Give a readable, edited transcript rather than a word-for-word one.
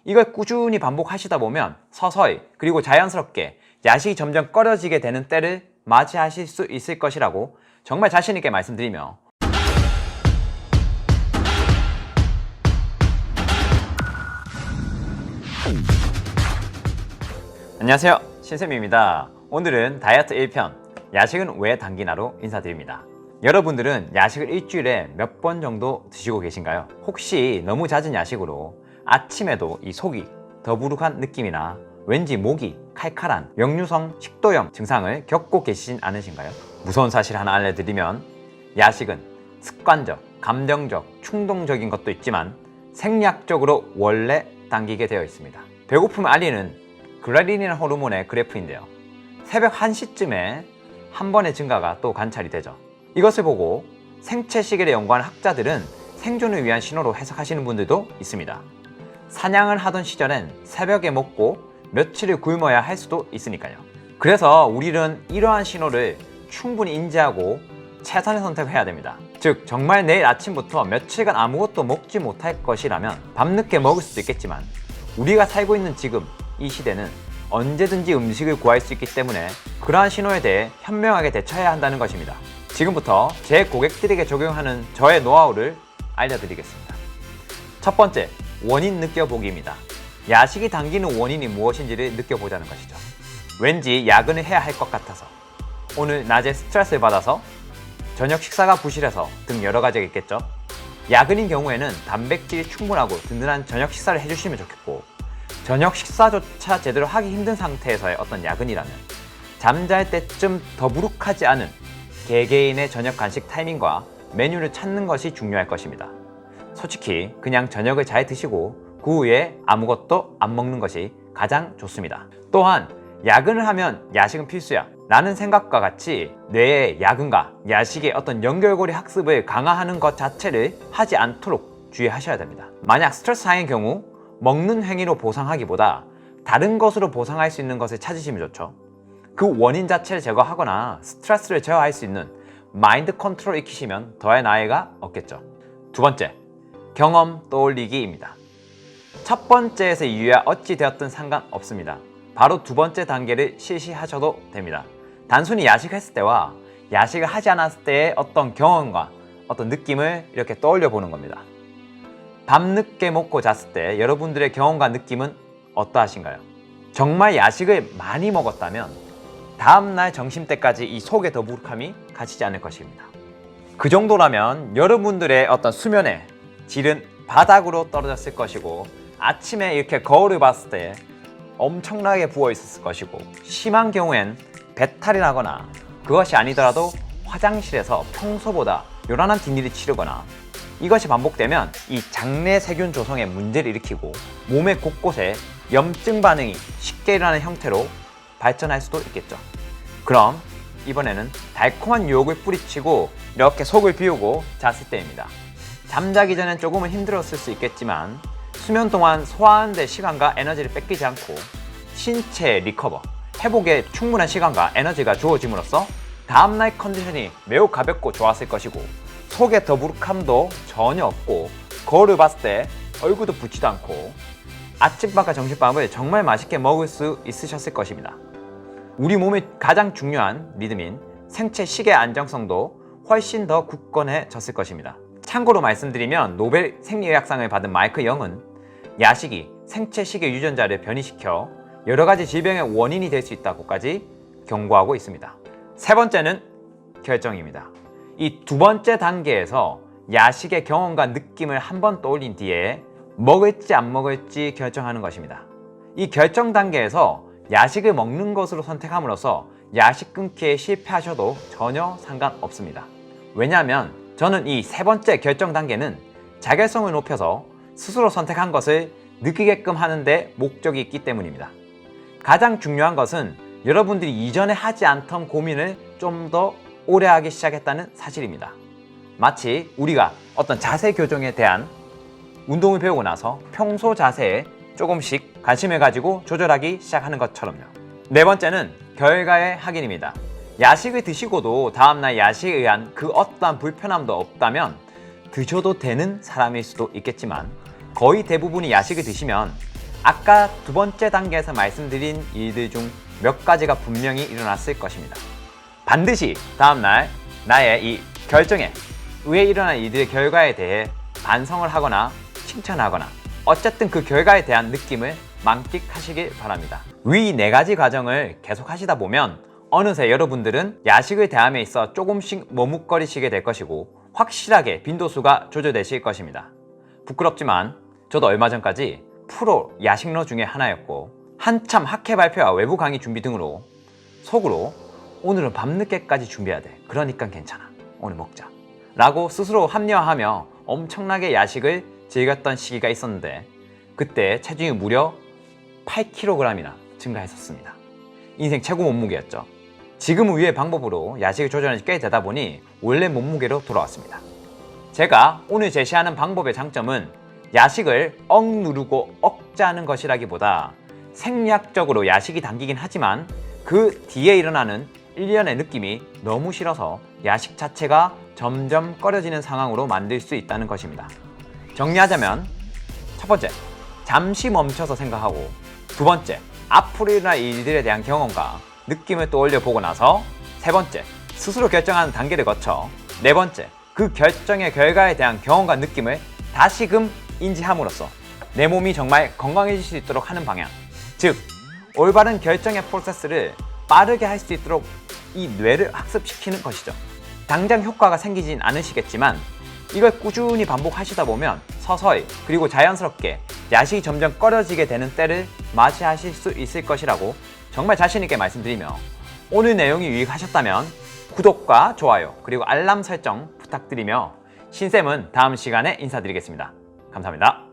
이걸 꾸준히 반복하시다 보면 서서히 그리고 자연스럽게 야식이 점점 꺼려지게 되는 때를 맞이하실 수 있을 것이라고 정말 자신있게 말씀드리며, 안녕하세요, 신쌤입니다. 오늘은 다이어트 1편 야식은 왜 당기나로 인사드립니다. 여러분들은 야식을 일주일에 몇 번 정도 드시고 계신가요? 혹시 너무 잦은 야식으로 아침에도 이 속이 더부룩한 느낌이나 왠지 목이 칼칼한 역류성 식도염 증상을 겪고 계시진 않으신가요? 무서운 사실 하나 알려드리면, 야식은 습관적, 감정적, 충동적인 것도 있지만 생리학적으로 원래 당기게 되어 있습니다. 배고픔을 알리는 그렐린이라는 호르몬의 그래프인데요, 새벽 1시쯤에 한 번의 증가가 또 관찰이 되죠. 이것을 보고 생체 시계를 연구하는 학자들은 생존을 위한 신호로 해석하시는 분들도 있습니다. 사냥을 하던 시절엔 새벽에 먹고 며칠을 굶어야 할 수도 있으니까요. 그래서 우리는 이러한 신호를 충분히 인지하고 최선의 선택을 해야 됩니다. 즉, 정말 내일 아침부터 며칠간 아무것도 먹지 못할 것이라면 밤늦게 먹을 수도 있겠지만, 우리가 살고 있는 지금 이 시대는 언제든지 음식을 구할 수 있기 때문에 그러한 신호에 대해 현명하게 대처해야 한다는 것입니다. 지금부터 제 고객들에게 적용하는 저의 노하우를 알려드리겠습니다. 첫 번째, 원인 느껴보기입니다. 야식이 당기는 원인이 무엇인지를 느껴보자는 것이죠. 왠지 야근을 해야 할 것 같아서, 오늘 낮에 스트레스를 받아서, 저녁 식사가 부실해서 등 여러 가지가 있겠죠. 야근인 경우에는 단백질이 충분하고 든든한 저녁 식사를 해주시면 좋겠고, 저녁 식사조차 제대로 하기 힘든 상태에서의 어떤 야근이라면 잠잘 때쯤 더부룩하지 않은 개개인의 저녁 간식 타이밍과 메뉴를 찾는 것이 중요할 것입니다. 솔직히 그냥 저녁을 잘 드시고 그 후에 아무것도 안 먹는 것이 가장 좋습니다. 또한 야근을 하면 야식은 필수야 라는 생각과 같이 뇌의 야근과 야식의 어떤 연결고리 학습을 강화하는 것 자체를 하지 않도록 주의하셔야 됩니다. 만약 스트레스 상의 경우 먹는 행위로 보상하기보다 다른 것으로 보상할 수 있는 것을 찾으시면 좋죠. 그 원인 자체를 제거하거나 스트레스를 제어할 수 있는 마인드 컨트롤을 익히시면 더할 나위가 없겠죠. 두 번째, 경험 떠올리기입니다. 첫 번째에서 이유야 어찌 되었든 상관없습니다. 바로 두 번째 단계를 실시하셔도 됩니다. 단순히 야식했을 때와 야식을 하지 않았을 때의 어떤 경험과 어떤 느낌을 이렇게 떠올려 보는 겁니다. 밤늦게 먹고 잤을 때 여러분들의 경험과 느낌은 어떠하신가요? 정말 야식을 많이 먹었다면 다음날 점심때까지 이 속의 더부룩함이 가시지 않을 것입니다. 그 정도라면 여러분들의 어떤 수면의 질은 바닥으로 떨어졌을 것이고, 아침에 이렇게 거울을 봤을 때 엄청나게 부어 있었을 것이고, 심한 경우엔 배탈이 나거나, 그것이 아니더라도 화장실에서 평소보다 요란한 뒷일을 치르거나, 이것이 반복되면 이 장내 세균 조성에 문제를 일으키고 몸의 곳곳에 염증 반응이 쉽게 일어나는 형태로 발전할 수도 있겠죠. 그럼 이번에는 달콤한 유혹을 뿌리치고 이렇게 속을 비우고 잤을 때입니다. 잠자기 전엔 조금은 힘들었을 수 있겠지만 수면 동안 소화하는 데 시간과 에너지를 뺏기지 않고 신체 리커버, 회복에 충분한 시간과 에너지가 주어짐으로써 다음날 컨디션이 매우 가볍고 좋았을 것이고, 속의 더부룩함도 전혀 없고, 거울을 봤을 때 얼굴도 붓지도 않고 아침밥과 점심밥을 정말 맛있게 먹을 수 있으셨을 것입니다. 우리 몸의 가장 중요한 리듬인 생체 시계 안정성도 훨씬 더 굳건해졌을 것입니다. 참고로 말씀드리면, 노벨 생리의학상을 받은 마이클 영은 야식이 생체 시계 유전자를 변이시켜 여러 가지 질병의 원인이 될 수 있다고까지 경고하고 있습니다. 세 번째는 결정입니다. 이 두 번째 단계에서 야식의 경험과 느낌을 한번 떠올린 뒤에 먹을지 안 먹을지 결정하는 것입니다. 이 결정 단계에서 야식을 먹는 것으로 선택함으로써 야식 끊기에 실패하셔도 전혀 상관없습니다. 왜냐하면 저는 이 세 번째 결정 단계는 자결성을 높여서 스스로 선택한 것을 느끼게끔 하는 데 목적이 있기 때문입니다. 가장 중요한 것은 여러분들이 이전에 하지 않던 고민을 좀 더 오래 하기 시작했다는 사실입니다. 마치 우리가 어떤 자세 교정에 대한 운동을 배우고 나서 평소 자세에 조금씩 관심을 가지고 조절하기 시작하는 것처럼요. 네 번째는 결과의 확인입니다. 야식을 드시고도 다음날 야식에 의한 그 어떠한 불편함도 없다면 드셔도 되는 사람일 수도 있겠지만, 거의 대부분이 야식을 드시면 아까 두 번째 단계에서 말씀드린 일들 중 몇 가지가 분명히 일어났을 것입니다. 반드시 다음날 나의 이 결정에 의해 일어난 일들의 결과에 대해 반성을 하거나 칭찬하거나 어쨌든 그 결과에 대한 느낌을 만끽하시길 바랍니다. 위 네 가지 과정을 계속 하시다 보면 어느새 여러분들은 야식을 대함에 있어 조금씩 머뭇거리시게 될 것이고 확실하게 빈도수가 조절되실 것입니다. 부끄럽지만 저도 얼마 전까지 프로 야식러 중에 하나였고 한참 학회 발표와 외부 강의 준비 등으로 속으로 오늘은 밤늦게까지 준비해야 돼. 그러니까 괜찮아. 오늘 먹자. 라고 스스로 합리화하며 엄청나게 야식을 즐겼던 시기가 있었는데 그때 체중이 무려 8kg이나 증가했었습니다. 인생 최고 몸무게였죠. 지금 위의 방법으로 야식을 조절한 지 꽤 되다 보니 원래 몸무게로 돌아왔습니다. 제가 오늘 제시하는 방법의 장점은 야식을 억누르고 억제하는 것이라기보다 생리학적으로 야식이 당기긴 하지만 그 뒤에 일어나는 일련의 느낌이 너무 싫어서 야식 자체가 점점 꺼려지는 상황으로 만들 수 있다는 것입니다. 정리하자면 첫 번째, 잠시 멈춰서 생각하고 두 번째, 앞으로 일어날 일들에 대한 경험과 느낌을 떠올려 보고 나서 세 번째, 스스로 결정하는 단계를 거쳐 네 번째, 그 결정의 결과에 대한 경험과 느낌을 다시금 인지함으로써 내 몸이 정말 건강해질 수 있도록 하는 방향, 즉 올바른 결정의 프로세스를 빠르게 할 수 있도록 이 뇌를 학습시키는 것이죠. 당장 효과가 생기진 않으시겠지만 이걸 꾸준히 반복하시다 보면 서서히 그리고 자연스럽게 야식이 점점 꺼려지게 되는 때를 맞이하실 수 있을 것이라고 정말 자신있게 말씀드리며 오늘 내용이 유익하셨다면 구독과 좋아요 그리고 알람 설정 부탁드리며 신쌤은 다음 시간에 인사드리겠습니다. 감사합니다.